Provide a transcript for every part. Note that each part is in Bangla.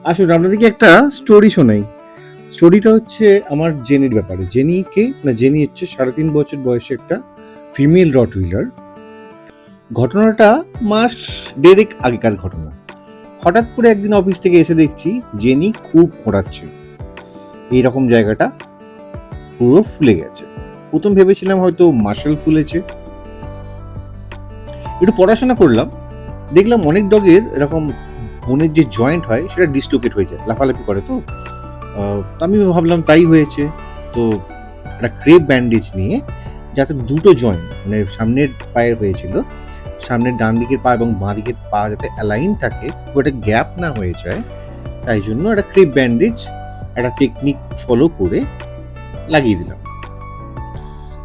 আসুন আপনাদেরকে একটা স্টোরি শোনাই। স্টোরিটা হচ্ছে আমার জেনির ব্যাপারে। জেনি হচ্ছে ৩.৫ বছর বয়সী একটা ফিমেল রটউইলার। ঘটনাটা মাস দেড়েক আগেকার ঘটনা। হঠাৎ করে একদিন অফিস থেকে এসে দেখছি জেনি খুব খোঁড়াচ্ছে। এইরকম জায়গাটা পুরো ফুলে গেছে। প্রথম ভেবেছিলাম হয়তো মাসল ফুলেছে। একটু পড়াশোনা করলাম, দেখলাম অনেক ডগের এরকম বোনের যে জয়েন্ট হয় সেটা ডিসলোকেট হয়ে যায়, লাফালাফি করে তো। তো আমি ভাবলাম তাই হয়েছে। তো একটা ক্রেপ ব্যান্ডেজ নিয়ে, যাতে দুটো জয়েন্ট মানে সামনের পায়ের হয়েছিল, সামনের ডান দিকের পা এবং বাঁ দিকের পা যাতে অ্যালাইন থাকে, খুব একটা গ্যাপ না হয়ে যায়, তাই জন্য একটা ক্রেপ ব্যান্ডেজ একটা টেকনিক ফলো করে লাগিয়ে দিলাম।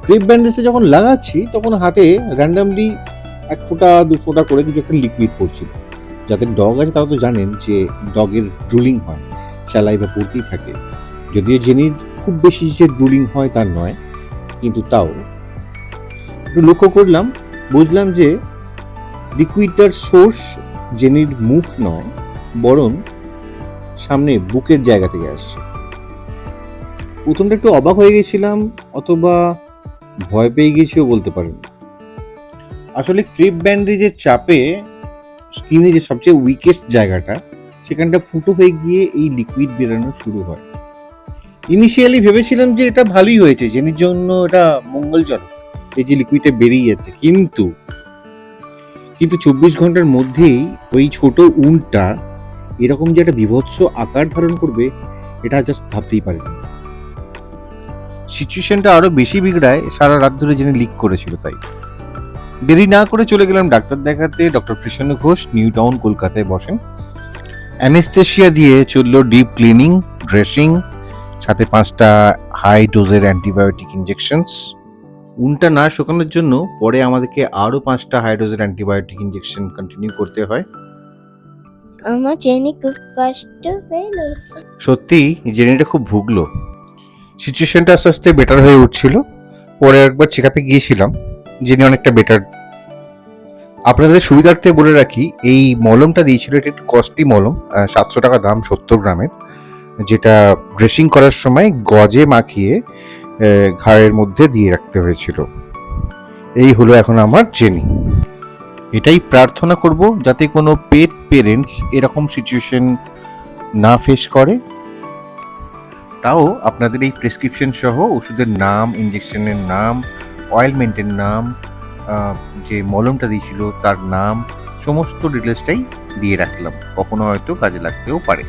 ক্রেপ ব্যান্ডেজটা যখন লাগাচ্ছি তখন হাতে র্যান্ডামলি ১ ফোঁটা ২ ফোঁটা করে কিছু একটা লিকুইড পড়ছিল। যাদের ডগ আছে তারা তো জানেন যে ডগের ড্রুলিং হয়, স্যালাইভা পড়তেই থাকে। যদিও জেনির খুব বেশি যে ড্রুলিং হয় তা নয়, কিন্তু তাও একটু লক্ষ্য করলাম, বুঝলাম যে লিকুইডটার সোর্স জেনির মুখ নয়, বরং সামনে বুকের জায়গা থেকে আসছে। প্রথমটা একটু অবাক হয়ে গেছিলাম, অথবা ভয় পেয়ে গেছিও বলতে পারেন। আসলে ক্রেপ ব্যান্ডেজের চাপে স্কিনে যে সবচেয়ে উইকেস্ট জায়গাটা, সেখানটা ফুটো হয়ে গিয়ে এই লিকুইড বেরোনো শুরু হয়। ইনিশিয়ালি ভেবেছিলাম যে এটা ভালোই হয়েছে, জেনির জন্য এটা মঙ্গলজনক, এই যে লিকুইডটা বেরিয়ে যাচ্ছে। কিন্তু ২৪ ঘন্টার মধ্যেই ওই ছোট উন্ডটা এরকম যে একটা বীভৎস আকার ধারণ করবে, এটা জাস্ট ভাবতেই পারিনি। সিচুয়েশনটা আরো বেশি বিগড়ায় সারা রাত ধরে জেনে লিক করেছিল। তাই দেরি না করে চলে গেলাম ডাক্তার দেখাতে। Doctor Krishna Ghosh new town কলকাতায় বসেন। অ্যানেস্থেশিয়া দিয়ে চললো ডিপ ক্লিনিং, ড্রেসিং, সাথে ৫টা হাই ডোজের অ্যান্টিবায়োটিক ইঞ্জেকশনস। উনটা না শুকানোর জন্য পরে আমাদেরকে আরো ৫টা হাই ডোজের অ্যান্টিবায়োটিক ইঞ্জেকশন কন্টিনিউ করতে হয়। আমার জেনি খুব কষ্ট পেল। সত্যি জেনিটা খুব ভুগলো। সিচুয়েশনটা আস্তে আস্তে বেটার হয়ে উঠছিল। পরে একবার চেক আপে গিয়েছিলাম, জেনি অনেকটা বেটার। আপনাদের সুবিধার্থে বলে রাখি, এই মলমটা দিয়েছিল, এটা একটু কস্টলি মলম, ৭০০ টাকা দাম ৭০ গ্রামের, যেটা ড্রেসিং করার সময় গজে মাখিয়ে ঘাড়ের মধ্যে দিয়ে রাখতে হয়েছিল। এই হলো এখন আমার জেনি। এটাই প্রার্থনা করব যাতে কোনো পেট পেরেন্টস এরকম সিচুয়েশন না ফেস করে। তাও আপনাদের এই প্রেসক্রিপশন সহ ওষুধের নাম, ইঞ্জেকশনের নাম, অয়েলমেন্টের নাম, যে মলমটা দিয়েছিল তার নাম, সমস্ত ডিটেলসটাই দিয়ে রাখলাম, কখনো হয়তো কাজে লাগতেও পারে।